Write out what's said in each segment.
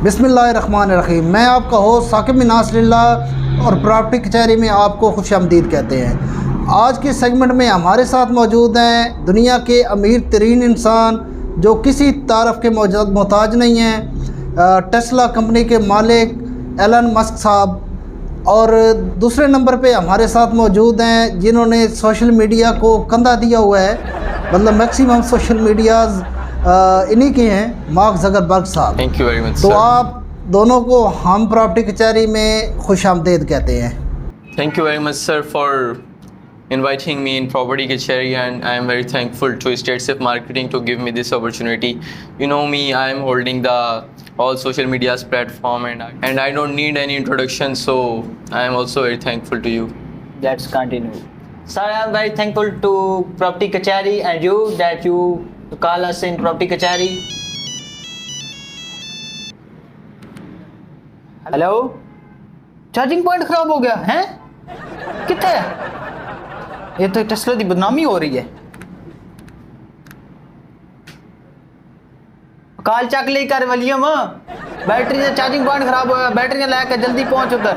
बिस्मिल्लाहिर्रहमानिर्रहीम। मैं आपका होस्ट साकिब बिन नासरिल्लाह और प्रॉपर्टी कचहरी में आपको खुशामदीद कहते हैं। आज के सेगमेंट में हमारे साथ मौजूद हैं दुनिया के अमीर तरीन इंसान जो किसी तारफ़ के मोहताज नहीं हैं, टेस्ला कंपनी के मालिक एलन मस्क साहब। और दूसरे नंबर पे हमारे साथ मौजूद हैं जिन्होंने सोशल मीडिया को कंधा दिया हुआ है, मतलब मैक्सिमम सोशल मीडियाज़ इन्हीं के हैं, मार्क ज़करबर्ग साहब। Thank you very much. तो आप दोनों को हम प्रॉपर्टी कचहरी में खुशामदीद कहते हैं। Thank you very much, sir, for inviting me in Property Kacheri, and I am very thankful to StateSafe Marketing to give me this opportunity. You know me, I am holding the all social media's platform, and I don't need any introduction, so I am also very thankful to you. Let's continue. Sir, I am very thankful to Property Kacheri and you that you call us in Property Kacheri. Hello, charging point खराब हो गया है? कितने है? ये तो Tesla की बदनामी हो रही है। काल चक ले कर वलियम, बैटरी से चार्जिंग पॉइंट खराब हो गया, बैटरी लेकर जल्दी पहुंच उधर।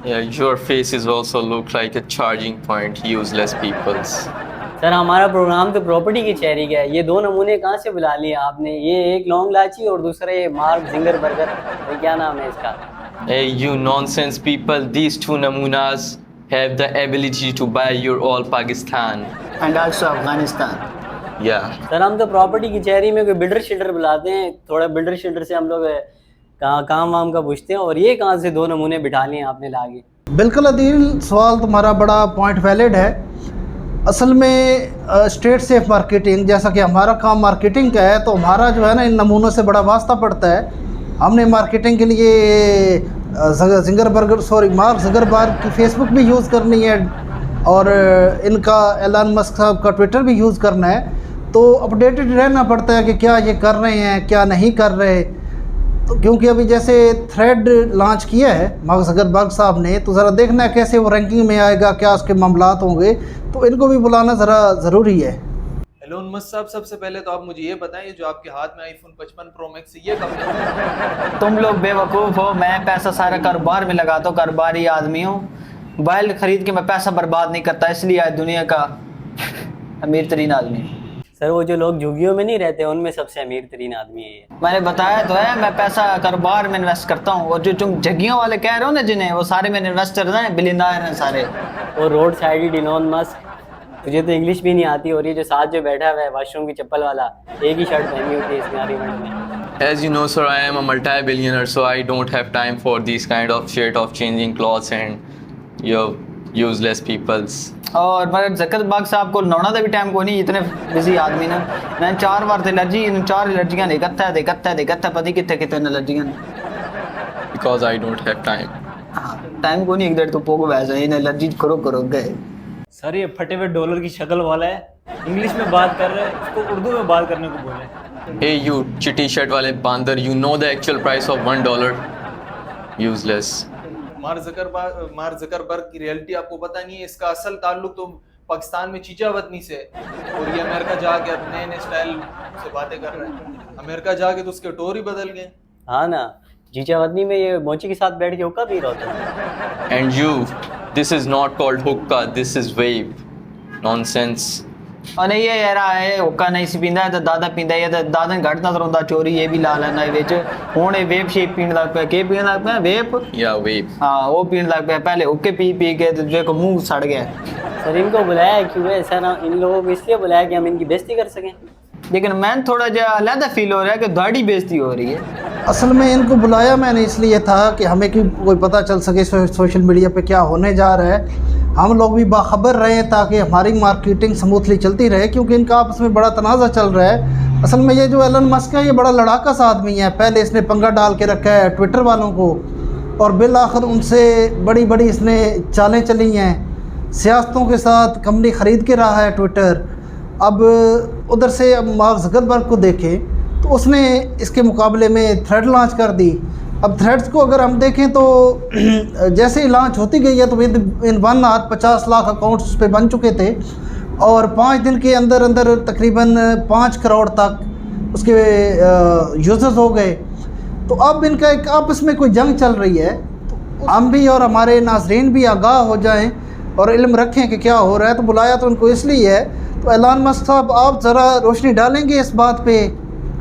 Yeah, your face is also look like a charging point, useless peoples. Sir हमारा प्रोग्राम तो प्रॉपर्टी की कचहरी का है। ये दो नमूने कहाँ से बुला लिए आपने? ये एक लॉन्ग लाची और दूसरा ये मार्क ज़िंगरबर्गर, ये क्या नाम है इसका? Hey, you nonsense people! These two namunas have the ability to buy your all Pakistan. And also Afghanistan. Yeah. Sir हम तो प्रॉपर्टी की कचहरी में कोई बिल्डर शिल्डर बुलाते हैं, थोड़ा बिल्डर शिल्डर से हम लोग काम वाम का पूछते हैं, और ये कहाँ से दो नमूने बिठा लिए आपने लाके? बिल्कुल अदील, सवाल तुम्हारा बड़ा पॉइंट वैलिड है। असल में स्टेट सेफ मार्केटिंग, जैसा कि हमारा काम मार्केटिंग का है, तो हमारा जो है ना इन नमूनों से बड़ा वास्ता पड़ता है। हमने मार्केटिंग के लिए मार्क ज़करबर्ग की फेसबुक भी यूज़ करनी है और इनका एलन मस्क साहब का ट्विटर भी यूज़ करना है, तो अपडेटेड रहना पड़ता है कि क्या ये कर रहे हैं क्या नहीं कर रहे। तो क्योंकि अभी जैसे थ्रेड लॉन्च किया है मार्क ज़करबर्ग साहब ने, तो ज़रा देखना है कैसे वो रैंकिंग में आएगा, क्या उसके मामलात होंगे, तो इनको भी बुलाना ज़रा ज़रूरी है। एलन मस्क साहब, सबसे पहले तो आप मुझे ये बताएं, जो आपके हाथ में आईफोन 55 प्रो मैक्स ये कब लगा? तुम लोग बेवकूफ़ हो। मैं पैसा सारा कारोबार में लगाता हूँ, कारोबारी आदमी हूँ। मोबाइल खरीद के मैं पैसा बर्बाद नहीं करता, इसलिए आज दुनिया का अमीर तरीन आदमी। सर वो जो लोग झुग्गियों में नहीं रहते उनमें सबसे अमीर तरीन आदमी है ये। मैंने बताया तो है, मैं पैसा कारोबार में इन्वेस्ट करता हूँ। और जो तुम झुग्गियों वाले कह रहे हो ना जिन्हें, वो सारे मेरे इन्वेस्टर्स हैं, बिलियनर हैं सारे। और रोड साइड एलन मस्क, तुझे तो इंग्लिश भी नहीं आती, और ये जो साथ जो बैठा हुआ है वाशरूम की चप्पल वाला, एक ही शर्ट पहनी होती है इसने हर इवेंट में। As you know, sir, I am a multi-billionaire, so I don't have time for these kind of shit of changing clothes and your useless peoples. और मगर ज़करबर्ग साहब को नहाना का भी टाइम को नहीं, इतने बिजी आदमी ना। मैं 4 बार तो एलर्जी, इन 4 एलर्जियां देखता पता कितने एलर्जियां। Because I don't have time. Time को नहीं, एक डेढ़ तो पोग वैसा इन एलर्जी करो गए। सर ये फटे हुए डॉलर की शक्ल वाला है, इंग्लिश में बात कर रहे हैं, इसको उर्दू में बात करने को बोले। Hey, you चिट्टी शर्ट वाले बांदर, you know the actual price of $1? Useless. Mark Zuckerberg की रियलिटी आपको पता नहीं है। इसका असल ताल्लुक तो पाकिस्तान में चीचा वतनी से, और ये अमेरिका जाके अपने नए स्टाइल से बातें कर रहे हैं। अमेरिका जाके तो उसके टोर ही बदल गए। हाँ ना, चीचा वतनी में ये मोची के साथ बैठ के हुक्का पी रहा था। And you, this is not called hookah, this is vape. Nonsense. और नहीं ये यार है हुक्का नहीं सी पींदा, तो दादा पींदा है, तो दादा ने घट ना रोंदा चोरी ये भी ला लेना विच। हुण ये वेप शेप पीण लग पिया, के पीण लग पिया वेप। Yeah, vape. हाँ वो पीण लग पिया, पहले हुक्के पी के तो देखो मुंह सड़ गया। सर इनको बुलाया क्यों है? सर इन लोगों को इसलिए बुलाया कि हम इनकी बेइज्जती कर सकें। लेकिन मैं थोड़ा जो अलग फील हो रहा है कि दाढ़ी बेइज्जती हो रही है। असल में इनको बुलाया मैंने इसलिए था कि हमें कोई पता चल सके सोशल मीडिया पे क्या होने जा रहा है, हम लोग भी बाखबर रहे ताकि हमारी मार्केटिंग स्मूथली चलती रहे, क्योंकि इनका आपस में बड़ा तनाज़ा चल रहा है। असल में ये जो एलन मस्क है ये बड़ा लड़ाका सा आदमी है। पहले इसने पंगा डाल के रखा है ट्विटर वालों को, और बिल आखिर उनसे बड़ी बड़ी इसने चालें चली हैं, सियासतों के साथ कंपनी ख़रीद के रहा है ट्विटर। अब उधर से अब मार्क ज़करबर्ग को देखें तो उसने इसके मुकाबले में थ्रेड लॉन्च कर दी। अब थ्रेड्स को अगर हम देखें तो जैसे ही लॉन्च होती गई है तो इन 1 आवर 50 लाख अकाउंट्स उस पर बन चुके थे, और 5 दिन के अंदर अंदर तकरीबन 5 करोड़ तक उसके यूज़र्स हो गए। तो अब इनका एक आपस में कोई जंग चल रही है, तो हम भी और हमारे नाज़रीन भी आगाह हो जाएं और इल्म रखें कि क्या हो रहा है। तो बुलाया तो उनको इसलिए है। तो एलन मस्क साहब, आप ज़रा रोशनी डालेंगे इस बात पे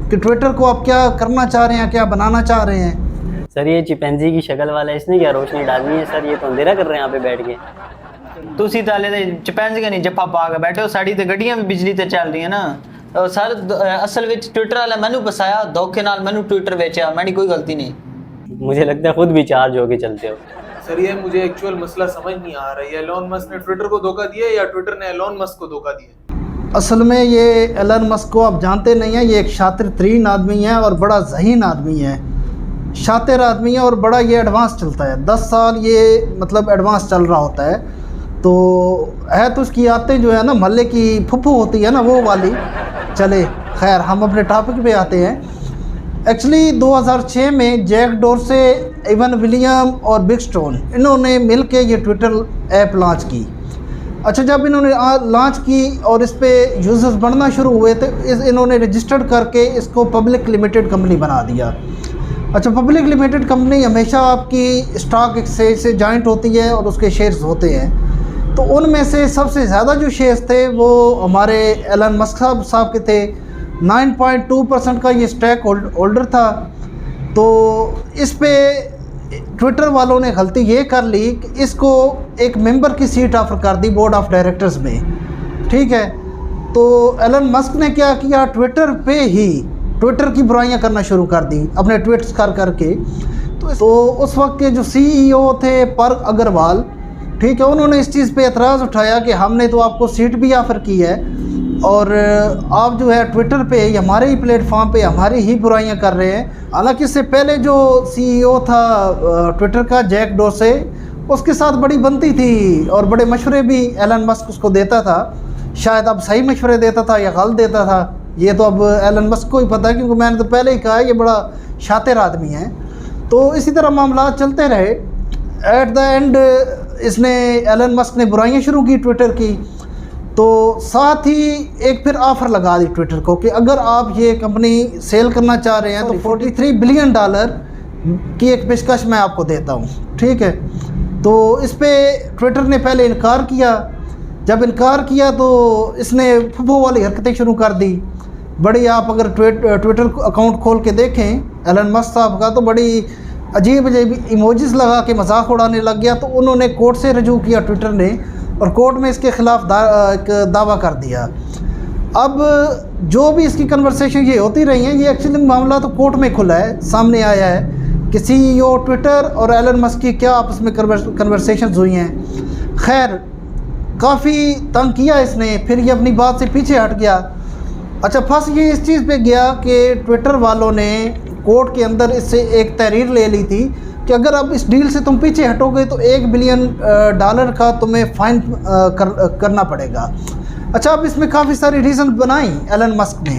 कि ट्विटर को आप क्या करना चाह रहे हैं, क्या बनाना चाह रहे हैं? सर ये चिंपैंजी की शक्ल वाला है, इसने क्या रोशनी डालनी है सर? ये तो अंधेरा कर रहे हैं यहाँ पे बैठ के। तुसी ताले दे चिंपैंजी का नहीं जप्पा पा के बैठे हो, साड़ी ते गड्डियां भी बिजली ते चल रही है ना। और सर असल विच ट्विटर वाला मैनू फसाया, धोखे नाल मैनू ट्विटर बेचा, मेरी कोई गलती नहीं। मुझे लगता है खुद भी चार्ज होके चलते हो। सर ये मुझे एक्चुअल मसला समझ नहीं आ रहा है, एलोन मस्क ने ट्विटर को धोखा दिया या ट्विटर ने एलोन मस्क को धोखा दिया? असल में ये एलन मस्क को आप जानते नहीं हैं, ये एक शातिर तरीन आदमी है और बड़ा ज़हीन आदमी है, शातिर आदमी है और बड़ा ये एडवांस चलता है। 10 साल ये मतलब एडवांस चल रहा होता है। तो है तो उसकी आदतें जो है ना मोहल्ले की फुफ्फू होती है ना, वो वाली। चले खैर, हम अपने टॉपिक पे आते हैं। एक्चुअली 2006 में जैक डोरसे, इवन विलियम और बिग स्टोन, इन्होंने मिल के ये ट्विटर ऐप लॉन्च की। अच्छा, जब इन्होंने लॉन्च की और इस पे यूज़र्स बढ़ना शुरू हुए तो इन्होंने रजिस्टर्ड करके इसको पब्लिक लिमिटेड कंपनी बना दिया। अच्छा, पब्लिक लिमिटेड कंपनी हमेशा आपकी स्टॉक एक्सचेंज से जॉइंट होती है और उसके शेयर्स होते हैं। तो उनमें से सबसे ज़्यादा जो शेयर्स थे वो हमारे एलन मस्क साहब के थे। 9.2% का ये स्टैक होल्डर था। तो इस पे ट्विटर वालों ने गलती ये कर ली कि इसको एक मेंबर की सीट ऑफ़र कर दी बोर्ड ऑफ डायरेक्टर्स में। ठीक है, तो एलन मस्क ने क्या किया, ट्विटर पे ही ट्विटर की बुराइयां करना शुरू कर दी अपने ट्वीट्स कर करके। तो उस वक्त के जो CEO थे पर्ग अग्रवाल, ठीक है, उन्होंने इस चीज़ पे एतराज़ उठाया कि हमने तो आपको सीट भी ऑफ़र की है और आप जो है ट्विटर पे हमारे ही प्लेटफॉर्म पे हमारी ही बुराइयां कर रहे हैं। हालांकि इससे पहले जो CEO था ट्विटर का, जैक डोरसे, उसके साथ बड़ी बनती थी और बड़े मशवरे भी एलन मस्क उसको देता था। शायद अब सही मशवरे देता था या गलत देता था, ये तो अब एलन मस्क को ही पता है, क्योंकि मैंने तो पहले ही कहा ये बड़ा शातिर आदमी है। तो इसी तरह मामला चलते रहे। एट द एंड इसने एलन मस्क ने बुराइयां शुरू की ट्विटर की। तो साथ ही एक फिर ऑफ़र लगा दी ट्विटर को कि अगर आप ये कंपनी सेल करना चाह रहे हैं तो $43 बिलियन की एक पेशकश मैं आपको देता हूँ। ठीक है, तो इस पे ट्विटर ने पहले इनकार किया। जब इनकार किया तो इसने फुफो वाली हरकतें शुरू कर दी बड़ी। आप अगर ट्विटर अकाउंट खोल के देखें एलन मस्क साहब का, तो बड़ी अजीब अजीब इमोजीज लगा के मजाक उड़ाने लग गया। तो उन्होंने कोर्ट से रजू किया ट्विटर ने और कोर्ट में इसके ख़िलाफ़ एक दावा कर दिया। अब जो भी इसकी कन्वर्सेशन ये होती रही हैं, ये एक्चुअली मामला तो कोर्ट में खुला है, सामने आया है कि CEO ट्विटर और एलन मस्क की क्या आपस में कन्वर्सेशन हुई हैं। खैर, काफ़ी तंग किया इसने, फिर ये अपनी बात से पीछे हट गया। अच्छा, फंस ये इस चीज़ पे गया कि ट्विटर वालों ने कोर्ट के अंदर इससे एक तहरीर ले ली थी कि अगर अब इस डील से तुम पीछे हटोगे तो $1 बिलियन का तुम्हें फ़ाइन करना पड़ेगा। अच्छा, अब इसमें काफ़ी सारी रीज़न बनाई एलन मस्क ने।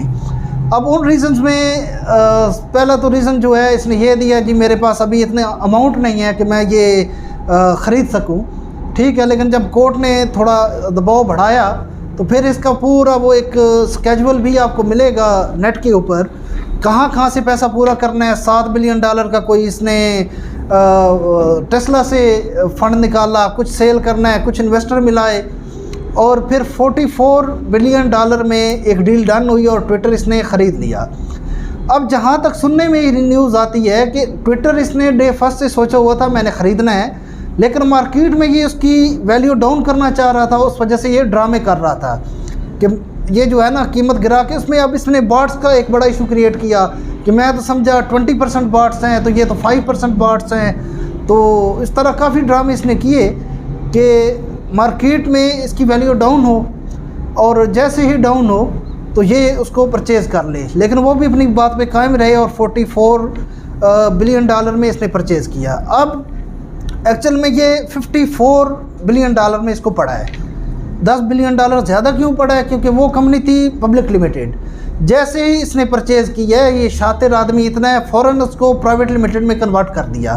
अब उन रीज़न्स में पहला तो रीज़न जो है इसने ये दिया, जी मेरे पास अभी इतने अमाउंट नहीं है कि मैं ये ख़रीद सकूं। ठीक है, लेकिन जब कोर्ट ने थोड़ा दबाव बढ़ाया तो फिर इसका पूरा वो एक स्केजुअल भी आपको मिलेगा नेट के ऊपर, कहाँ से पैसा पूरा करना है। $7 बिलियन का कोई इसने टेस्ला से फ़ंड निकाला, कुछ सेल करना है, कुछ इन्वेस्टर मिलाए और फिर $44 बिलियन में एक डील डन हुई और ट्विटर इसने ख़रीद लिया। अब जहाँ तक सुनने में ये न्यूज़ आती है कि ट्विटर इसने डे फर्स्ट से सोचा हुआ था मैंने ख़रीदना है, लेकिन मार्केट में ये उसकी वैल्यू डाउन करना चाह रहा था, उस वजह से ये ड्रामे कर रहा था कि ये जो है ना कीमत गिरा के। उसमें अब इसने बॉट्स का एक बड़ा इशू क्रिएट किया कि मैं तो समझा 20% बॉट्स हैं तो ये तो 5% बॉट्स हैं। तो इस तरह काफ़ी ड्रामे इसने किए कि मार्केट में इसकी वैल्यू डाउन हो और जैसे ही डाउन हो तो ये उसको परचेज़ कर ले, लेकिन वो भी अपनी बात पे कायम रहे और $44 बिलियन में इसने परचेज़ किया। अब एक्चुअल में ये $54 बिलियन में इसको पड़ा है। $10 बिलियन ज़्यादा क्यों पड़ा है? क्योंकि वो कंपनी थी पब्लिक लिमिटेड। जैसे ही इसने परचेज़ की है, ये शातिर आदमी इतना है, फ़ौरन उसको प्राइवेट लिमिटेड में कन्वर्ट कर दिया।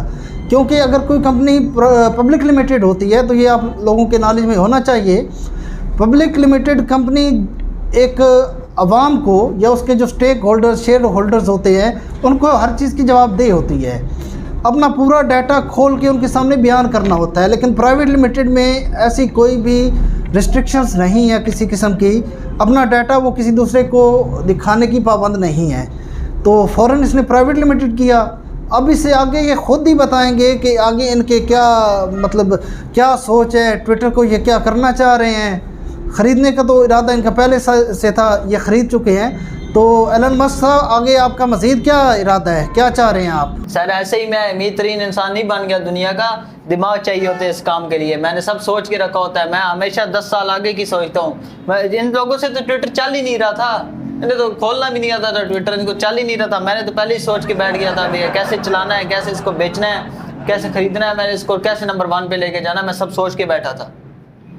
क्योंकि अगर कोई कंपनी पब्लिक लिमिटेड होती है तो ये आप लोगों के नॉलेज में होना चाहिए, पब्लिक लिमिटेड कंपनी एक अवाम को या उसके जो स्टेक होल्डर्स शेयर होल्डर्स होते हैं उनको हर चीज़ की जवाबदेही होती है, अपना पूरा डाटा खोल के उनके सामने बयान करना होता है। लेकिन प्राइवेट लिमिटेड में ऐसी कोई भी रिस्ट्रिक्शंस नहीं है किसी किस्म की, अपना डाटा वो किसी दूसरे को दिखाने की पाबंद नहीं है। तो फ़ौरन इसने प्राइवेट लिमिटेड किया। अब इससे आगे ये ख़ुद ही बताएंगे कि आगे इनके क्या मतलब क्या सोच है, ट्विटर को ये क्या करना चाह रहे हैं। ख़रीदने का तो इरादा इनका पहले से था, ये ख़रीद चुके हैं। तो एलन मस्क साहब आगे आपका मज़ीद क्या इरादा है, क्या चाह रहे हैं आप? सर ऐसे ही मैं अमीर तरीन इंसान नहीं बन गया, दुनिया का दिमाग चाहिए होता है इस काम के लिए। मैंने सब सोच के रखा होता है, मैं हमेशा 10 साल आगे की सोचता हूँ। इन लोगों से तो ट्विटर चल ही नहीं रहा था, इन्हें तो खोलना भी नहीं आता था ट्विटर, इनको चल ही नहीं रहा था। मैंने तो पहले ही सोच के बैठ गया था भैया कैसे चलाना है, कैसे इसको बेचना है, कैसे ख़रीदना है, मैंने इसको कैसे नंबर 1 पे लेके जाना, मैं सब सोच के बैठा था।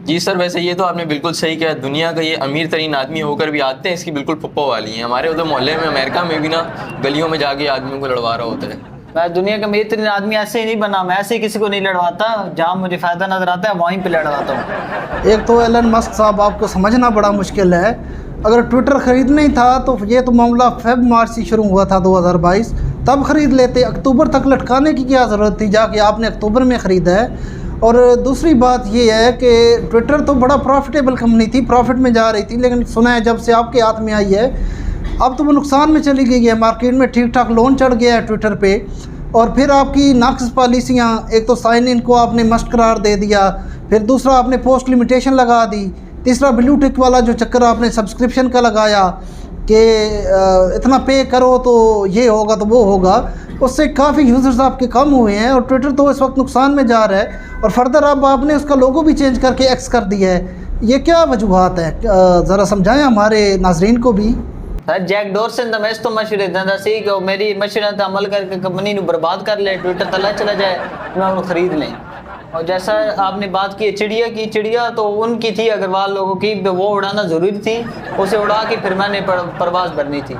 जी सर, वैसे ये तो आपने बिल्कुल सही कहा, दुनिया का ये अमीर तरीन आदमी होकर भी आते हैं इसकी बिल्कुल पप्पो वाली हैं। हमारे उधर मोहल्ले में अमेरिका में भी ना गलियों में जाके आदमियों को लड़वा रहा होता है। मैं दुनिया का अमीर तरीन आदमी ऐसे ही नहीं बना, मैं ऐसे ही किसी को नहीं लड़वाता, जहाँ मुझे फ़ायदा नज़र आता है वहीं पे लड़वाता हूँ। एक तो एलन मस्क साहब आपको समझना बड़ा मुश्किल है, अगर ट्विटर ख़रीदना ही था तो ये तो मामला फेब मार्च से शुरू हुआ था 2022, तब ख़रीद लेते। अक्टूबर तक लटकाने की क्या ज़रूरत थी, जाके आपने अक्टूबर में ख़रीदा है। और दूसरी बात ये है कि ट्विटर तो बड़ा प्रॉफिटेबल कंपनी थी, प्रॉफिट में जा रही थी, लेकिन सुना है जब से आपके हाथ में आई है अब तो वो नुकसान में चली गई है। मार्केट में ठीक ठाक लोन चढ़ गया है ट्विटर पे। और फिर आपकी नाक़िस पॉलिसियाँ, एक तो साइन इन को आपने मस्ट करार दे दिया, फिर दूसरा आपने पोस्ट लिमिटेशन लगा दी, तीसरा ब्लू टिक वाला जो चक्कर आपने सब्सक्रिप्शन का लगाया कि इतना पे करो तो ये होगा तो वो होगा, उससे काफ़ी यूज़र्स आपके कम हुए हैं और ट्विटर तो इस वक्त नुकसान में जा रहा है। और फर्दर अब आपने उसका लोगो भी चेंज करके एक्स कर दिया है, ये क्या वजूहात है, ज़रा समझाएं हमारे नाजरीन को भी। सर जैक डॉर्सन तो मैं इस तो मशवरे देता सी कि मेरी मशवरे तो अमल करके कंपनी को बर्बाद कर ले, ट्विटर तला चला जाए, मैं उन्हें ख़रीद लें। और जैसा आपने बात की चिड़िया की, चिड़िया तो उनकी थी अग्रवाल लोगों की, वो उड़ाना ज़रूरी थी, उसे उड़ा के फिर मैंने परवाज़ भरनी थी।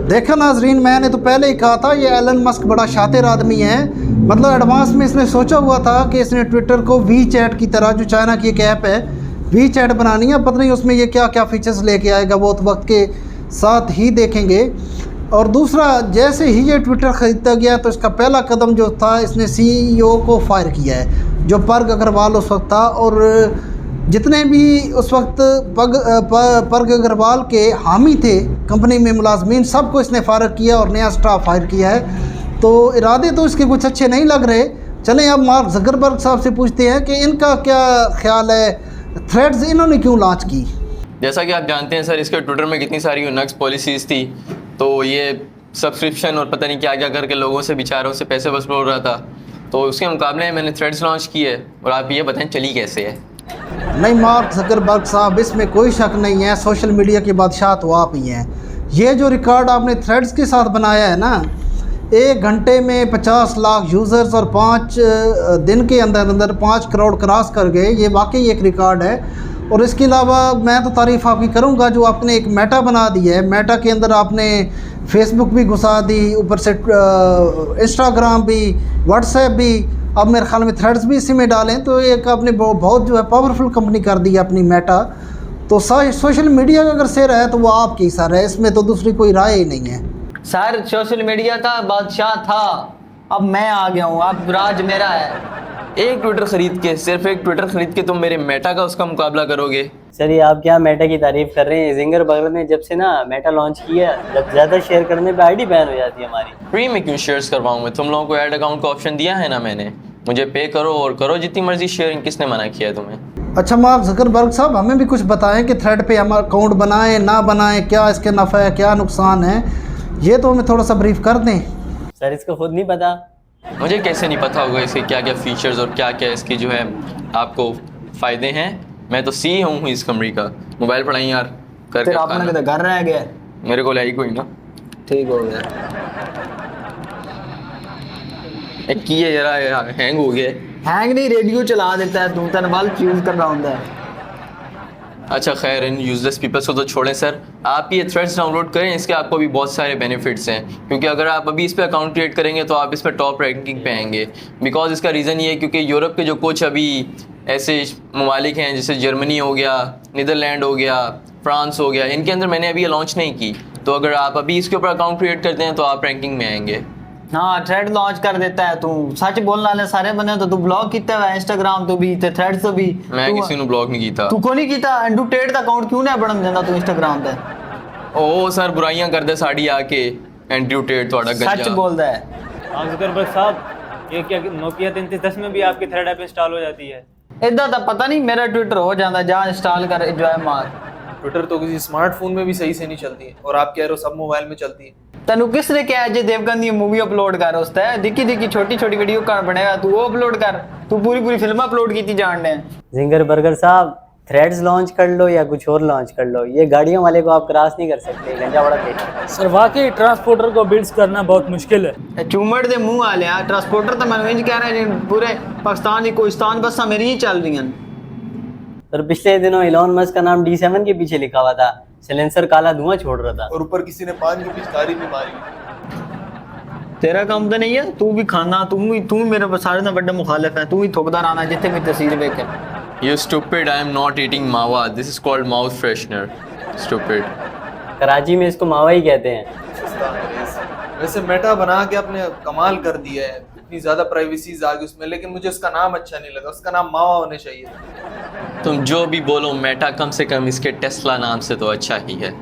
देखा नाजरीन, मैंने तो पहले ही कहा था ये एलन मस्क बड़ा शातिर आदमी है। मतलब एडवांस में इसने सोचा हुआ था कि इसने ट्विटर को वी चैट की तरह, जो चाइना की एक ऐप है वी चैट बनानी है। पता नहीं उसमें ये क्या क्या फीचर्स लेके आएगा, वो तो वक्त के साथ ही देखेंगे। और दूसरा, जैसे ही ये ट्विटर ख़रीदता गया तो इसका पहला कदम जो था, इसने CEO को फायर किया है, जो पर्ग अग्रवाल उस वक्त था। और जितने भी उस वक्त पर्ग अग्रवाल के हामी थे कंपनी में मुलाजमीन, सबको इसने फायर किया और नया स्टाफ फायर किया है। तो इरादे तो इसके कुछ अच्छे नहीं लग रहे। चलें अब मार्क ज़करबर्ग साहब से पूछते हैं कि इनका क्या ख्याल है, थ्रेड्स इन्होंने क्यों लॉन्च की। जैसा कि आप जानते हैं सर, इसके ट्विटर में कितनी सारी नक्स पॉलिसीज़ थी, तो ये सब्सक्रिप्शन और पता नहीं क्या क्या करके लोगों से, बेचारों से पैसे वसूल रहा था। तो उसके मुकाबले में मैंने थ्रेड्स लॉन्च की है। और आप ये बताएं चली कैसे है। नहीं मार्क ज़करबर्ग साहब, इसमें कोई शक नहीं है, सोशल मीडिया के बादशाह तो आप ही हैं। ये जो रिकॉर्ड आपने थ्रेड्स के साथ बनाया है ना, 1 घंटे में 50 लाख यूज़र्स और 5 दिन के अंदर अंदर 5 करोड़ क्रॉस कर गए, ये वाकई एक रिकॉर्ड है। और इसके अलावा मैं तो तारीफ़ आपकी करूँगा जो आपने एक मेटा बना दी है। मेटा के अंदर आपने फेसबुक भी घुसा दी, ऊपर से इंस्टाग्राम भी, व्हाट्सएप भी, अब मेरे ख्याल में थ्रेड्स भी इसी में डालें, तो एक आपने बहुत जो है पावरफुल कंपनी कर दी है अपनी मेटा। तो सोशल मीडिया का अगर शेयर है तो वो आपकी सर है, इसमें तो दूसरी कोई राय ही नहीं है। सर सोशल मीडिया का बादशाह था, अब मैं आ गया हूँ, अब राज मेरा है। एक ट्विटर खरीद के, सिर्फ एक ट्विटर खरीद के तुम मेरे मेटा का उसका मुकाबला करोगे। सर ये आप क्या मेटा की तारीफ कर रहे हैं। जिंगर बर्गर ने जब से ना मेटा लॉन्च किया, जब ज़्यादा शेयर करने पे आईडी बैन हो जाती है हमारी। फ्री में क्यों शेयर्स करवाऊँ मैं, तुम लोगों को ऐड अकाउंट का ऑप्शन दिया है ना मैंने, मुझे पे करो और करो जितनी मर्जी शेयरिंग, किसने मना किया है तुम्हें। अच्छा मार्क ज़करबर्ग साहब, हमें भी कुछ बताएं कि थ्रेड पे हम अकाउंट बनाएं ना बनाएं, क्या इसके नफ़ा है क्या नुकसान है, ये तो हमें थोड़ा सा ब्रीफ कर दें। सर इसको खुद नहीं पता। मुझे कैसे नहीं पता होगा इसके क्या क्या फीचर्स और क्या क्या इसके जो है आपको फ़ायदे हैं। मैं तो CEO हूँ इस कंपनी का। मोबाइल पढ़ाई यार फिर आपने तो घर रह गया, मेरे को लाई कोई ना, ठीक हो गया। एक की है जरा हैंग हो गया। हैंग नहीं, रेडियो चला देता है, तू तेन बल यूज़ करना होता है। अच्छा खैर, इन यूजलेस पीपल्स को तो छोड़ें सर, आप ये थ्रेड्स डाउनलोड करें, इसके आपको भी बहुत सारे बेनिफिट्स हैं। क्योंकि अगर आप अभी इस पर अकाउंट क्रिएट करेंगे तो आप इस पर टॉप रैंकिंग पे आएंगे। बिकॉज इसका रीज़न ये है क्योंकि यूरोप के जो कुछ अभी ऐसे ममालिक हैं, जैसे जर्मनी हो गया, नीदरलैंड हो गया, फ्रांस हो गया, इनके अंदर मैंने अभी लॉन्च नहीं की। तो अगर आप अभी इसके ऊपर अकाउंट क्रिएट करते हैं तो आप रैंकिंग में आएंगे। हाँ थ्रेड लॉन्च कर देता है तू, सच बोलने वाले सारे बंदे तो तू ब्लॉग किया हुआ इंस्टाग्राम तो भी ते थ्रेड्स तो भी मैं किसी ने ब्लॉग नहीं कीता। तू को नहीं कीता एंड्रू टेट दा अकाउंट क्यों ना बनन देंदा तू इंस्टाग्राम पे? ओ सर बुराइयां करदे साड़ी आके एंड्रू टेट थोड़ा गंजा। सच बोलदा है। हाँ जुकरबर्ग साहब, ये क्या नोकिया 3310 में भी आपकी थ्रेड ऐप इंस्टॉल हो जाती है? इदा तो पता नहीं, मेरा ट्विटर हो जाता जा इंस्टॉल कर एंजॉय मार। ट्विटर तो किसी स्मार्टफोन में भी सही से नहीं चलती है, और आप कह रहे हो सब मोबाइल में चलती है। तेन किसने क्या अजय देवगन की मूवी अपलोड कर उसते दिक्की दिक्की छोटी छोटी वीडियो कर बनेगा तू वो अपलोड कर, तू पूरी पूरी फिल्म अपलोड की जान दे। जिंगर बर्गर साहब, थ्रेड्स लॉन्च कर लो या कुछ और लॉन्च कर लो, ये गाड़ियों वाले को आप क्रॉस नहीं कर सकते, गंजा बड़ा तेज है। सर वाकई ट्रांसपोर्टर को बिल्ड करना बहुत मुश्किल है। चूमड़ दे मुंह आ लिया ट्रांसपोर्टर तो मैं इंज कह रहा है पूरे पाकिस्तान की कोहिस्तान बसा मेरी ही चल रही हैं। सर पिछले दिनों इलॉन मस्क का नाम D7 के पीछे लिखा हुआ था, सिलेंसर काला धुआं छोड़ रहा था। और ऊपर किसी ने पान की पिचकारी भी मारी। तेरा काम तो नहीं है, तू भी खाना, तू मेरे सारे ना बड़ा मुखालिफ है, तू ही थोकदार आना जितने भी तस्वीर देख। You stupid, I am not eating mawa. This is called mouth freshener. Stupid. Karachi में इसको मावा ही कहते हैं। सस्ता अंग्रेज। वैसे मेटा बना के अपने कमाल कर दिया है, इतनी ज्यादा प्राइवेसीज आ गई उसमें, लेकिन मुझे उसका नाम अच्छा नहीं लगा, उसका नाम मावा होने चाहिए। तुम जो भी बोलो मेटा कम से कम इसके टेस्ला नाम से तो अच्छा ही है।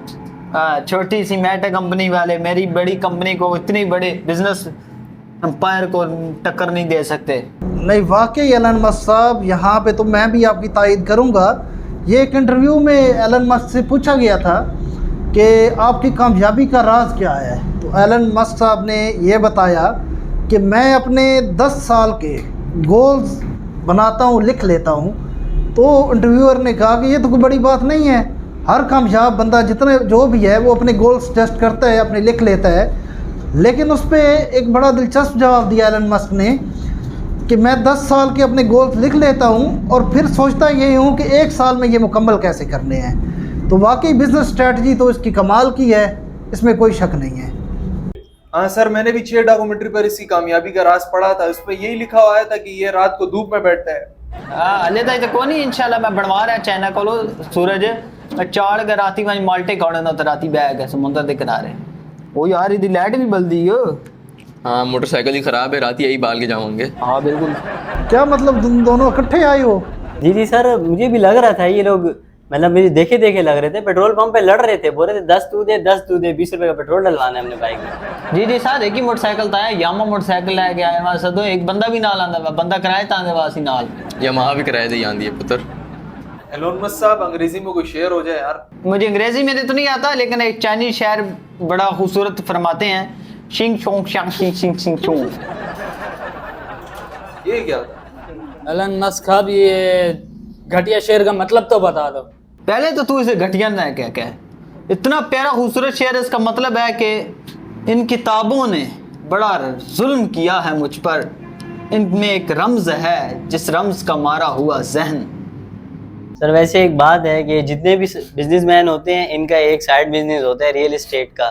छोटी सी मेटा कंपनी वाले मेरी बड़ी कंपनी को इतनी बड़े बिजनेस एम्पायर को टक्कर नहीं दे सकते। नहीं वाकई एलन मस्क साहब, यहाँ पे तो मैं भी आपकी तायद करूँगा। ये एक इंटरव्यू में एलन मस्क से पूछा गया था कि आपकी कामयाबी का राज क्या है, तो एलन मस्क साहब ने ये बताया कि मैं अपने 10 साल के गोल्स बनाता हूँ, लिख लेता हूँ। तो इंटरव्यूअर ने कहा कि ये तो कोई बड़ी बात नहीं है, हर कामयाब बंदा जितने जो भी है वो अपने गोल्स टेस्ट करता है, अपने लिख लेता है। लेकिन उस पर एक बड़ा दिलचस्प जवाब दिया एलन मस्क ने कि मैं 10 साल के अपने गोल्स लिख लेता हूँ और फिर सोचता यही हूँ कि 1 साल में ये मुकम्मल कैसे करने हैं। तो वाकई बिजनेस स्ट्रेटजी तो इसकी कमाल की है, इसमें कोई शक नहीं है। हाँ सर, मैंने भी 6 डॉक्यूमेंट्री पर इसकी कामयाबी का राज पढ़ा था, उस पर यही लिखा हुआ था कि ये रात को धूप में बैठता है। हले तो कोई नहीं, इंशाल्लाह मैं बनवा रहा चाइना को सूरज चाड़ के राती में माल्टे खाने ना, राती बैग है समुद्र के किनारे। ओ यार इधर लाइट भी बल्दी है। हाँ मोटरसाइकिल ही खराब है, रात यही बाल के जाओगे। हाँ बिल्कुल। क्या मतलब तुम दोनों इकट्ठे आए हो? जी सर, मुझे भी लग रहा था ये लोग मतलब मुझे देखे लग रहे थे, पेट्रोल पंप पे लड़ रहे थे, बोल रहे थे 10 तू दे 20 रुपए का पेट्रोल डलवाना है हमने बाइक में। जी सर, एक ही मोटरसाइकिल था, यामा मोटरसाइकिल लेके आए वहां से, तो एक बंदा भी नाल आंदा, बंदा किराए तांदे वासी नाल यमाहा भी किराए दे आंदी है पुत्र। एलोन मस्क साहब, अंग्रेजी में कोई शेर हो जाए यार। मुझे अंग्रेजी में तो नहीं आता, लेकिन एक चाइनीज शायर बड़ा खूबसूरत फरमाते हैं, शिंग शोंग शांग शिंग शिंग शिंग शोंग। ये क्या था? एलन मस्क साहब, ये घटिया शेर का मतलब तो बता दो। पहले तो तू इसे घटिया ना क्या इतना प्यारा खूबसूरत शेर, इसका मतलब है कि इन किताबों ने बड़ा जुल्म किया है मुझ पर, इनमें एक रम्ज है जिस रम्ज का मारा हुआ जहन। सर वैसे एक बात है कि जितने भी बिजनेसमैन होते हैं इनका एक साइड बिजनेस होता है रियल एस्टेट का,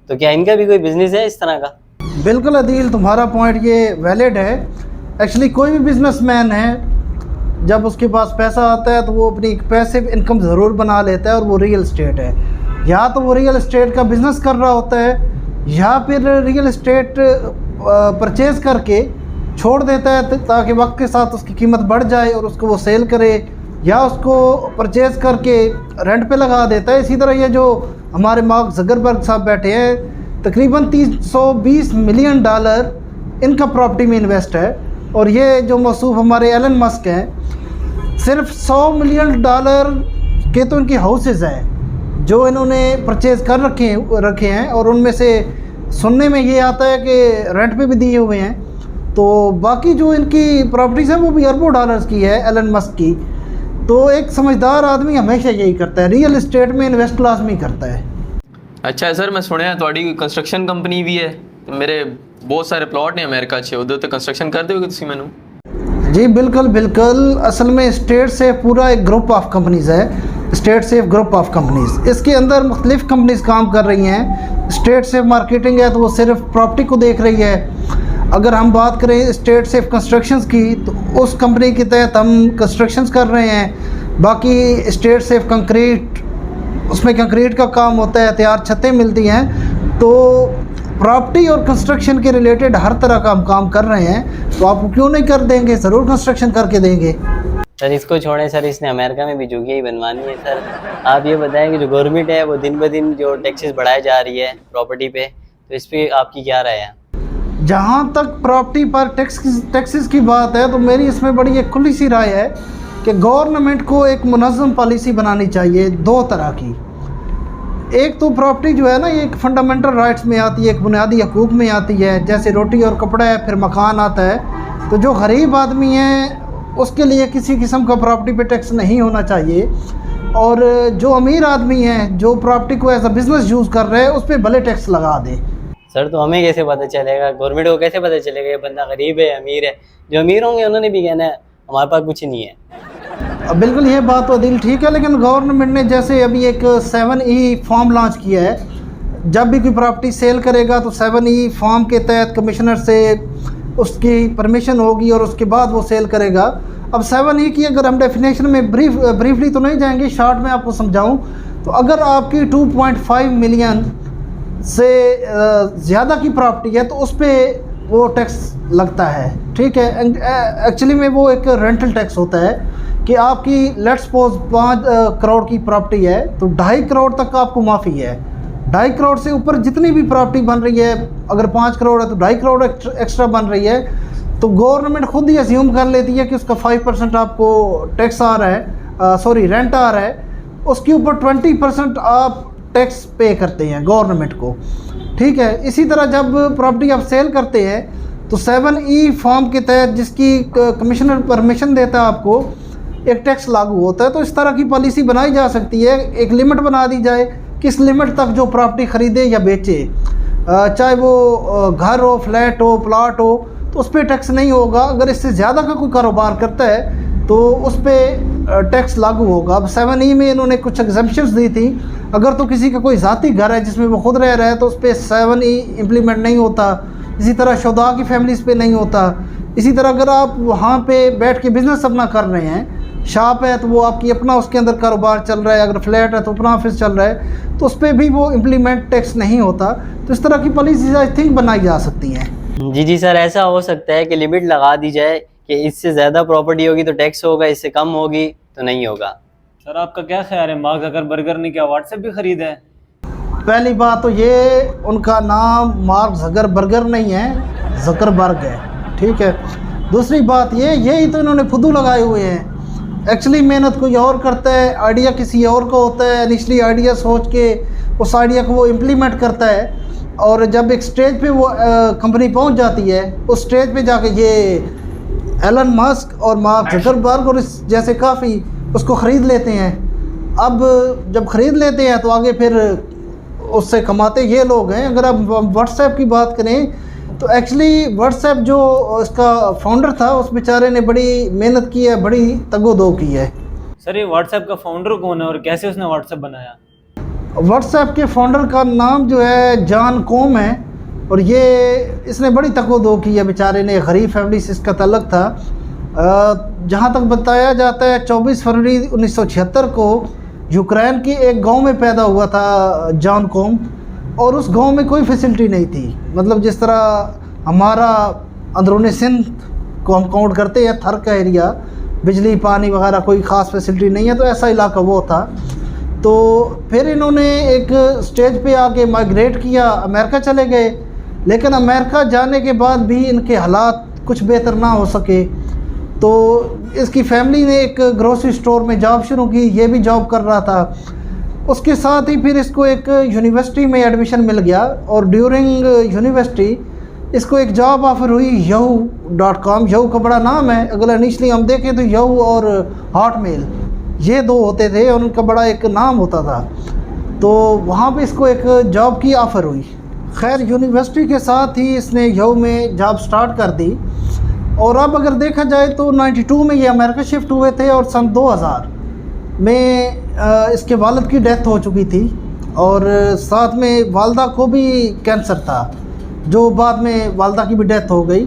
तो क्या इनका भी कोई बिजनेस है इस तरह का? बिल्कुल अदील, तुम्हारा पॉइंट ये वैलिड है। एक्चुअली कोई भी बिजनेसमैन है, जब उसके पास पैसा आता है तो वो अपनी पैसिव इनकम ज़रूर बना लेता है, और वो रियल एस्टेट है। या तो वो रियल एस्टेट का बिज़नेस कर रहा होता है, या फिर रियल एस्टेट परचेज़ करके छोड़ देता है ताकि वक्त के साथ उसकी कीमत बढ़ जाए और उसको वो सेल करे, या उसको परचेज़ करके रेंट पे लगा देता है। इसी तरह ये जो हमारे मार्क ज़करबर्ग साहब बैठे हैं, तकरीबन $320 मिलियन इनका प्रॉपर्टी में इन्वेस्ट है, और ये जो मौसूफ हमारे एलन मस्क हैं, सिर्फ $100 मिलियन के तो इनके हाउसेज हैं जो इन्होंने परचेज़ कर रखे हैं, और उनमें से सुनने में ये आता है कि रेंट पे भी दिए हुए हैं। तो बाकी जो इनकी प्रॉपर्टीज़ हैं वो भी अरबों डॉलर्स की है एलन मस्क की। तो एक समझदार आदमी हमेशा यही करता है, रियल एस्टेट में इन्वेस्ट लाजमी करता है। अच्छा सर, मैं सुनिया थोड़ी कंस्ट्रक्शन कंपनी भी है, मेरे बहुत सारे प्लॉट ने अमेरिका च, उधर तो कंस्ट्रक्शन कर दोगे तुसी मैनू? जी बिल्कुल बिल्कुल। असल में स्टेट सेफ पूरा एक ग्रुप ऑफ कंपनीज़ है, state safe group of companies. इसके अंदर मुख्तलिफ कंपनीज़ काम कर रही हैं। स्टेट सेफ मार्केटिंग है तो वो सिर्फ प्रॉपर्टी को देख रही है। अगर हम बात करें स्टेट सेफ कंस्ट्रक्शंस की, तो उस कंपनी के तहत हम कंस्ट्रक्शंस कर रहे हैं। बाकी स्टेट सेफ कंक्रीट उसमें कंक्रीट का काम होता है, तैयार छतें मिलती हैं। तो प्रॉपर्टी और कंस्ट्रक्शन के रिलेटेड हर तरह का हम काम कर रहे हैं, तो आप क्यों नहीं कर देंगे, ज़रूर कंस्ट्रक्शन करके देंगे। सर इसको छोड़ें सर, इसने अमेरिका में भी झुग्गियाँ ही बनवानी है सर। आप ये बताएं कि जो गवर्नमेंट है वो दिन ब दिन जो टैक्सेस बढ़ाई जा रही है प्रॉपर्टी पे, तो इस पर आपकी क्या राय है? जहाँ तक प्रॉपर्टी पर टैक्सेस की बात है, तो मेरी इसमें बड़ी एक खुली सी राय है कि गवर्नमेंट को एक मुनज़्ज़म पॉलिसी बनानी चाहिए दो तरह की। एक तो प्रॉपर्टी जो है ना, ये एक फंडामेंटल राइट्स में आती है, एक बुनियादी हकूक़ में आती है, जैसे रोटी और कपड़ा है, फिर मकान आता है। तो जो गरीब आदमी है उसके लिए किसी किस्म का प्रॉपर्टी पे टैक्स नहीं होना चाहिए, और जो अमीर आदमी है जो प्रॉपर्टी को एज अ बिज़नेस यूज़ कर रहे हैं उस पर भले टैक्स लगा दे। सर तो हमें कैसे पता चलेगा, गवर्नमेंट को कैसे पता चलेगा ये बंदा गरीब है अमीर है? जो अमीर होंगे उन्होंने भी कहना है हमारे पास कुछ नहीं है। अब बिल्कुल ये बात तो दिल ठीक है, लेकिन गवर्नमेंट ने जैसे अभी एक 7E फॉर्म लॉन्च किया है, जब भी कोई प्रॉपर्टी सेल करेगा तो 7E फॉर्म के तहत कमिश्नर से उसकी परमिशन होगी और उसके बाद वो सेल करेगा। अब 7E की अगर हम डेफिनेशन में ब्रीफली तो नहीं जाएंगे, शॉर्ट में आपको समझाऊं तो अगर आपकी 2.5 मिलियन से ज़्यादा की प्रॉपर्टी है तो उस पर वो टैक्स लगता है, ठीक है। एक्चुअली में वो एक रेंटल टैक्स होता है कि आपकी लेट्स सपोज 5 करोड़ की प्रॉपर्टी है तो 2.5 करोड़ तक आपको माफ़ी है। 2.5 करोड़ से ऊपर जितनी भी प्रॉपर्टी बन रही है, अगर 5 करोड़ है तो 2.5 करोड़ एक्स्ट्रा बन रही है, तो गवर्नमेंट खुद ही अज्यूम कर लेती है कि उसका 5% आपको टैक्स आ रहा है, सॉरी रेंट आ रहा है, उसके ऊपर 20% आप टैक्स पे करते हैं गवर्नमेंट को, ठीक है। इसी तरह जब प्रॉपर्टी आप सेल करते हैं तो 7E फॉर्म के तहत जिसकी कमिश्नर परमिशन देता है आपको, एक टैक्स लागू होता है। तो इस तरह की पॉलिसी बनाई जा सकती है, एक लिमिट बना दी जाए किस लिमिट तक जो प्रॉपर्टी ख़रीदे या बेचे, चाहे वो घर हो, फ्लैट हो, प्लाट हो, तो उस पर टैक्स नहीं होगा। अगर इससे ज़्यादा का कोई कारोबार करता है तो उस पर टैक्स लागू होगा। अब 7E में इन्होंने कुछ एग्जम्पशंस दी थी, अगर तो किसी का कोई ज़ाती घर है जिसमें वो खुद रह रहा है तो उस पर 7E इम्प्लीमेंट नहीं होता। इसी तरह शुदा की फैमिलीज़ पे नहीं होता। इसी तरह अगर आप वहाँ पे बैठ के बिज़नेस अपना कर रहे हैं, शॉप है तो वो आपकी अपना उसके अंदर कारोबार चल रहा है, अगर फ्लैट है तो अपना ऑफिस चल रहा है, तो उस पर भी वो इम्प्लीमेंट टैक्स नहीं होता। तो इस तरह की पॉलिसीज आई थिंक बनाई जा सकती हैं। जी सर, ऐसा हो सकता है कि लिमिट लगा दी जाए कि इससे ज़्यादा प्रॉपर्टी होगी तो टैक्स होगा, इससे कम होगी तो नहीं होगा। सर आपका क्या ख्याल है, मार्क ज़करबर्गर ने क्या व्हाट्सएप भी ख़रीदा है? पहली बात तो ये उनका नाम मार्क ज़करबर्गर नहीं है, ज़करबर्ग है, ठीक है। दूसरी बात यही तो इन्होंने फुदू लगाए हुए हैं। एक्चुअली मेहनत कोई और करता है, आइडिया किसी और का होता है। इनिशली आइडिया सोच के उस आइडिया को वो इम्प्लीमेंट करता है, और जब एक स्टेज पे वो कंपनी पहुंच जाती है, उस स्टेज पे जाके ये एलन मस्क और मार्क ज़करबर्ग और इस जैसे काफ़ी उसको ख़रीद लेते हैं। अब जब ख़रीद लेते हैं तो आगे फिर उससे कमाते ये लोग हैं। अगर आप व्हाट्सएप की बात करें तो एक्चुअली व्हाट्सएप जो इसका फाउंडर था उस बेचारे ने बड़ी मेहनत की है, बड़ी तगोदो की है। सर ये व्हाट्सएप का फाउंडर कौन है और कैसे उसने व्हाट्सएप बनाया? व्हाट्सएप के फाउंडर का नाम जो है जॉन कॉम है, और ये इसने बड़ी तगोदो की है बेचारे ने। गरीब फैमिली से इसका तल्लुक़ था। जहाँ तक बताया जाता है 24 फरवरी 1976 को यूक्रेन के एक गांव में पैदा हुआ था जॉन कॉम, और उस गांव में कोई फैसिलिटी नहीं थी। मतलब जिस तरह हमारा अंदरूनी सिंध को हम काउंट करते हैं, थर का एरिया, बिजली पानी वगैरह कोई ख़ास फैसिलिटी नहीं है, तो ऐसा इलाका वो था। तो फिर इन्होंने एक स्टेज पे आके माइग्रेट किया, अमेरिका चले गए। लेकिन अमेरिका जाने के बाद भी इनके हालात कुछ बेहतर ना हो सके, तो इसकी फैमिली ने एक ग्रोसरी स्टोर में जॉब शुरू की। ये भी जॉब कर रहा था। उसके साथ ही फिर इसको एक यूनिवर्सिटी में एडमिशन मिल गया, और ड्यूरिंग यूनिवर्सिटी इसको एक जॉब ऑफर हुई yahoo.com। yahoo का बड़ा नाम है, अगर इनिशली हम देखें तो yahoo और हॉटमेल ये दो होते थे और उनका बड़ा एक नाम होता था। तो वहाँ पे इसको एक जॉब की ऑफ़र हुई। खैर यूनिवर्सिटी के साथ ही इसने yahoo में जॉब स्टार्ट कर दी, और अब अगर देखा जाए तो 92 में ये अमेरिका शिफ्ट हुए थे, और सन 2000 में इसके वालिद की डेथ हो चुकी थी, और साथ में वालदा को भी कैंसर था, जो बाद में वालदा की भी डेथ हो गई।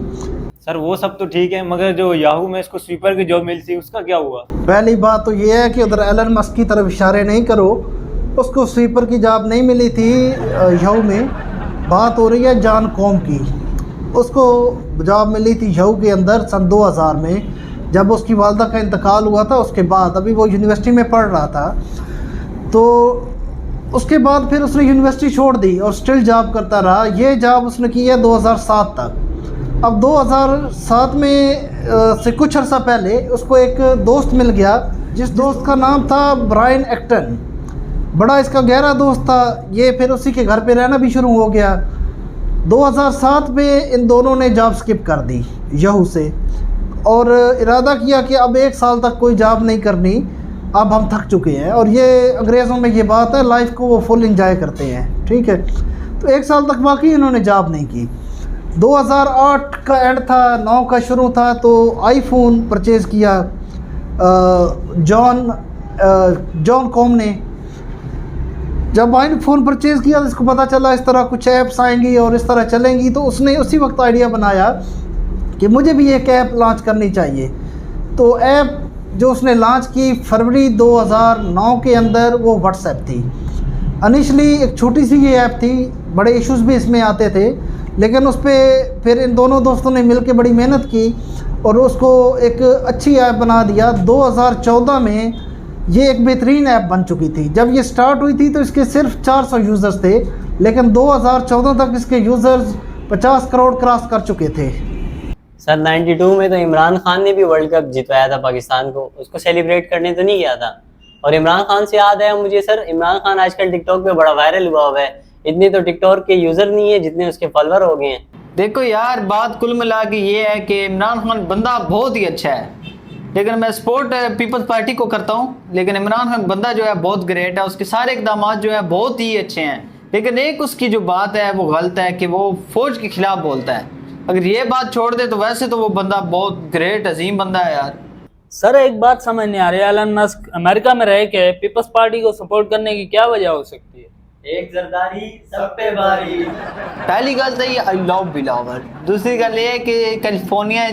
सर वो सब तो ठीक है, मगर जो याहू में इसको स्वीपर की जॉब मिली थी उसका क्या हुआ? पहली बात तो ये है कि उधर एलन मस्क की तरफ इशारे नहीं करो। उसको स्वीपर की जॉब नहीं मिली थी यहू में। बात हो रही है जॉन कॉम की। उसको जॉब मिली थी यहू के अंदर सन 2000 में, जब उसकी वालदा का इंतकाल हुआ था। उसके बाद अभी वो यूनिवर्सिटी में पढ़ रहा था, तो उसके बाद फिर उसने यूनिवर्सिटी छोड़ दी और स्टिल जॉब करता रहा। ये जॉब उसने की है 2007 तक। अब 2007 में से कुछ अर्सा पहले उसको एक दोस्त मिल गया, जिस दोस्त का नाम था ब्रायन एक्टन। बड़ा इसका गहरा दोस्त था ये। फिर उसी के घर पे रहना भी शुरू हो गया। 2007 में इन दोनों ने जॉब स्किप कर दी यहू से और इरादा किया कि अब 1 साल तक कोई जॉब नहीं करनी, अब हम थक चुके हैं। और ये अंग्रेज़ों में ये बात है, लाइफ को वो फुल एंजॉय करते हैं, ठीक है। तो 1 साल तक वाकई इन्होंने जॉब नहीं की। 2008 का एंड था, 9 का शुरू था, तो आईफोन परचेज़ किया जॉन कॉम ने। जब आईफोन परचेज़ किया तो इसको पता चला इस तरह कुछ ऐप्स आएंगी और इस तरह चलेंगी, तो उसने उसी वक्त आइडिया बनाया कि मुझे भी एक ऐप लॉन्च करनी चाहिए। तो ऐप जो उसने लॉन्च की फरवरी 2009 के अंदर, वो व्हाट्सएप थी। इनिशली एक छोटी सी ये ऐप थी, बड़े इश्यूज़ भी इसमें आते थे, लेकिन उस पर फिर इन दोनों दोस्तों ने मिलकर बड़ी मेहनत की और उसको एक अच्छी ऐप बना दिया। 2014 में ये एक बेहतरीन ऐप बन चुकी थी। जब ये स्टार्ट हुई थी तो इसके सिर्फ 400 यूज़र्स थे, लेकिन 2014 तक इसके यूज़र्स 50 करोड़ क्रॉस कर चुके थे। सर 92 में तो इमरान खान ने भी वर्ल्ड कप जितवाया था पाकिस्तान को, उसको सेलिब्रेट करने तो नहीं गया था। और इमरान खान से याद है मुझे सर, इमरान खान आजकल टिकटॉक पे बड़ा वायरल हुआ हुआ है। इतने तो टिकटॉक के यूज़र नहीं है जितने उसके फॉलोअर हो गए हैं। देखो यार, बात कुल मिला के ये है कि इमरान खान बंदा बहुत ही अच्छा है, लेकिन मैं सपोर्ट पीपल्स पार्टी को करता हूँ। लेकिन इमरान खान बंदा जो है बहुत ग्रेट है, उसके सारे इकदाम जो है बहुत ही अच्छे हैं। लेकिन एक उसकी जो बात है वो गलत है कि वो फौज के खिलाफ बोलता है। अगर ये बात छोड़ दे तो वैसे तो वो बंदा बहुत ग्रेट अजीम बंदा है यार। सर एक बात समझ नहीं आ रही, एलन मस्क अमेरिका में रह के पीपल्स पार्टी को सपोर्ट करने की क्या वजह हो सकती है? एक जरदारी सब पे बारी। पहली गल तो ये आई लव बिलावर। दूसरी गल ये है कि कैलिफोर्निया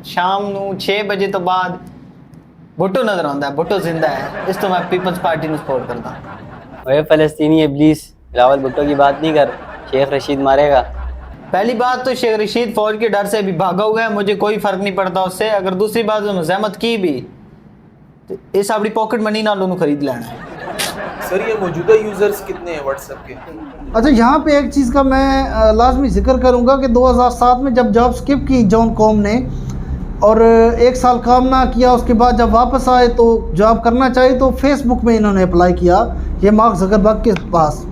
शाम 6 बजे तो बाद भुट्टो नजर आता है, भुट्टो जिंदा है। इस तो मैं पीपल्स पार्टी को सपोर्ट करता हूँ। ओए फलस्तीनी इब्लीस, बिलावल भुट्टो की बात नहीं कर, शेख रशीद मारेगा। पहली बात तो शेख रशीद फौज के डर से भी भागा हुआ है, मुझे कोई फर्क नहीं पड़ता उससे। अगर दूसरी बात मजम्मत की भी तो इस अपनी पॉकेट मनी ना लोगों खरीद लेना है। सर ये मौजूदा यूजर्स कितने हैं व्हाट्सएप के? अच्छा, यहाँ पे एक चीज़ का मैं लाजमी जिक्र करूँगा कि 2007 में जब जॉब स्किप की जॉन कॉम ने और 1 साल काम ना किया, उसके बाद जब वापस आए तो जॉब करना चाहिए तो फेसबुक में इन्होंने अप्लाई किया, ये मार्क ज़करबर्ग के पास,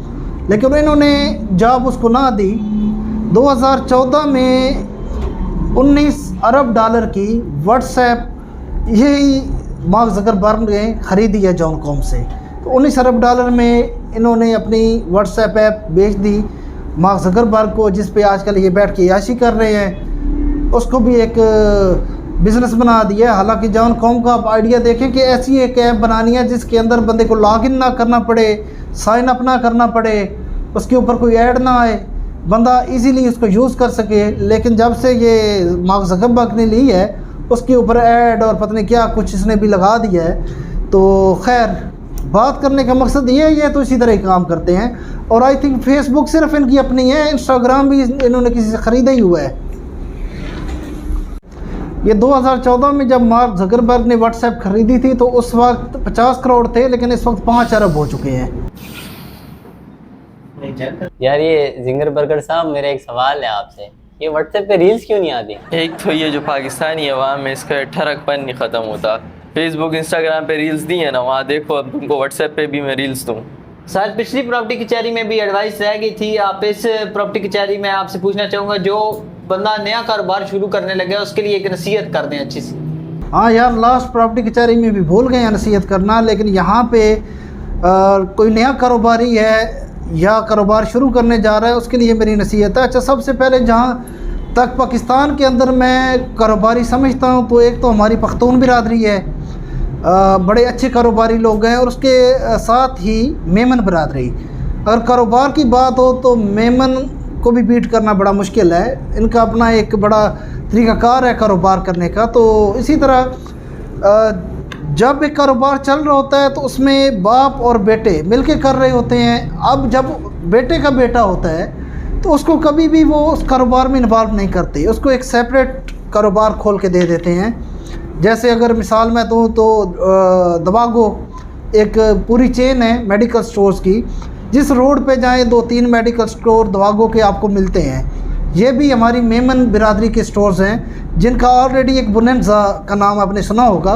लेकिन इन्होंने जॉब उसको ना दी। 2014 में 19 अरब डॉलर की व्हाट्सएप यही मार्क ज़करबर्ग ने ख़रीदी है जॉन कॉम से। तो 19 अरब डॉलर में इन्होंने अपनी व्हाट्सएप ऐप बेच दी मार्क ज़करबर्ग को, जिस पे आजकल ये बैठ के याशी कर रहे हैं। उसको भी एक बिज़नेस बना दिया। हालांकि जॉन कॉम का आप आइडिया देखें कि ऐसी एक ऐप बनानी है जिसके अंदर बंदे को लॉगिन ना करना पड़े, साइन अप ना करना पड़े, उसके ऊपर कोई ऐड ना आए, बंदा इजीली उसको यूज़ कर सके। लेकिन जब से ये मार्क ज़करबर्ग ने ली है उसके ऊपर ऐड और पता नहीं क्या कुछ इसने भी लगा दिया है। तो खैर, बात करने का मकसद ये है, ये तो इसी तरह ही काम करते हैं। और आई थिंक फेसबुक सिर्फ इनकी अपनी है, इंस्टाग्राम भी इन्होंने किसी से ख़रीदा ही हुआ है। ये 2014 में जब मार्क ज़करबर्ग ने व्हाट्सएप ख़रीदी थी तो उस वक्त 50 करोड़ थे, लेकिन इस वक्त 5 अरब हो चुके हैं। यार ये जिंगर बर्गर साहब, मेरा एक सवाल है आपसे, ये व्हाट्सएप पे रील्स क्यों नहीं आती? एक तो ये जो पाकिस्तानी अवाम है इसका ठरकपन नहीं ख़त्म होता। फेसबुक इंस्टाग्राम पे रील्स दी है ना, वहाँ देखो, अब तुमको व्हाट्सएप पे भी मैं रील्स दूँ। सर पिछली प्रॉपर्टी कचहरी में भी एडवाइस रह गई थी, आप इस प्रॉपर्टी कचहरी में आपसे पूछना चाहूँगा, जो बंदा नया कारोबार शुरू करने लगे उसके लिए एक नसीहत कर दें अच्छी सी। हाँ यार, लास्ट प्रॉपर्टी कचहरी में भी भूल गए हैं नसीहत करना, लेकिन यहाँ पे कोई नया कारोबारी है या कारोबार शुरू करने जा रहा है उसके लिए मेरी नसीहत है। अच्छा, सबसे पहले जहाँ तक पाकिस्तान के अंदर मैं कारोबारी समझता हूँ तो एक तो हमारी पख्तून बिरादरी है, बड़े अच्छे कारोबारी लोग हैं, और उसके साथ ही मेमन बिरादरी। अगर कारोबार की बात हो तो मेमन को भी बीट करना बड़ा मुश्किल है, इनका अपना एक बड़ा तरीक़ाकार है कारोबार करने का। तो इसी तरह जब एक कारोबार चल रहा होता है तो उसमें बाप और बेटे मिलके कर रहे होते हैं। अब जब बेटे का बेटा होता है तो उसको कभी भी वो उस कारोबार में इन्वॉल्व नहीं करते, उसको एक सेपरेट कारोबार खोल के दे देते हैं। जैसे अगर मिसाल मैं दूँ तो दवागो एक पूरी चेन है मेडिकल स्टोर्स की, जिस रोड पे जाएँ 2-3 मेडिकल स्टोर दवागो के आपको मिलते हैं। ये भी हमारी मेमन बिरादरी के स्टोर्स हैं जिनका ऑलरेडी एक बुनंजा का नाम आपने सुना होगा,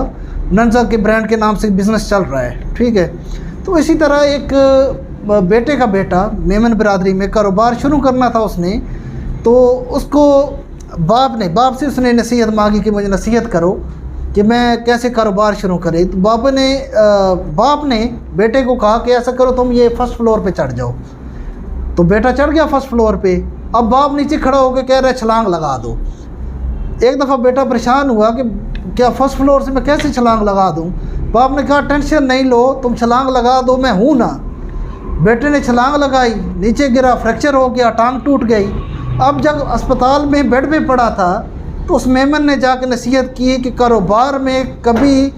बुनंजा के ब्रांड के नाम से बिज़नेस चल रहा है, ठीक है। तो इसी तरह एक बेटे का बेटा मेमन बिरादरी में कारोबार शुरू करना था उसने, तो उसको बाप से उसने नसीहत मांगी कि मुझे नसीहत करो कि मैं कैसे कारोबार शुरू करें। तो बाप ने बेटे को कहा कि ऐसा करो तुम ये फर्स्ट फ्लोर पे चढ़ जाओ। तो बेटा चढ़ गया फर्स्ट फ्लोर पे। अब बाप नीचे खड़ा होकर कह रहा है छलांग लगा दो। एक दफ़ा बेटा परेशान हुआ कि क्या फर्स्ट फ्लोर से मैं कैसे छलांग लगा दूं। बाप ने कहा टेंशन नहीं लो, तुम छलांग लगा दो, मैं हूँ ना। बेटे ने छलांग लगाई, नीचे गिरा, फ्रैक्चर हो गया, टांग टूट गई। अब जब अस्पताल में बेड पे पड़ा था तो उस मेमन ने जाकर नसीहत की कि कारोबार में कभी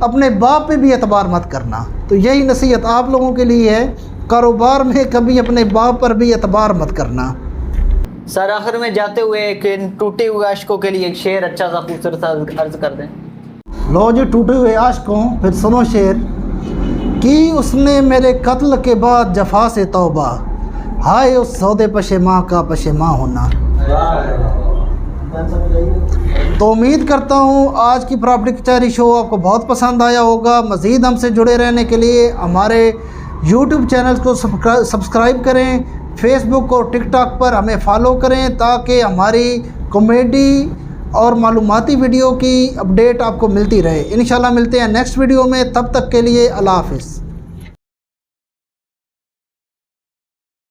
अपने बाप पे भी एतबार मत करना। तो यही नसीहत आप लोगों के लिए है, कारोबार में कभी अपने बाप पर भी एतबार मत करना। सर आखिर में जाते हुए एक इन टूटे हुए आशिकों के लिए एक शेर अच्छा सा खूबसूरत सा अर्ज कर दें। लो जी टूटे हुए आशिकों, फिर सुनो शेर कि उसने मेरे कत्ल के बाद जफा से तौबा, हाय उस सौदे पशेमां का पशेमां होना। तो उम्मीद करता हूँ आज की प्रॉपर्टी कचहरी शो आपको बहुत पसंद आया होगा। मज़ीद हमसे जुड़े रहने के लिए हमारे YouTube चैनल को सब्सक्राइब करें, फेसबुक और टिकटॉक पर हमें फॉलो करें ताकि हमारी कॉमेडी और मालूमाती वीडियो की अपडेट आपको मिलती रहे। इंशाल्लाह मिलते हैं नेक्स्ट वीडियो में, तब तक के लिए अल्लाह हाफ़िज़।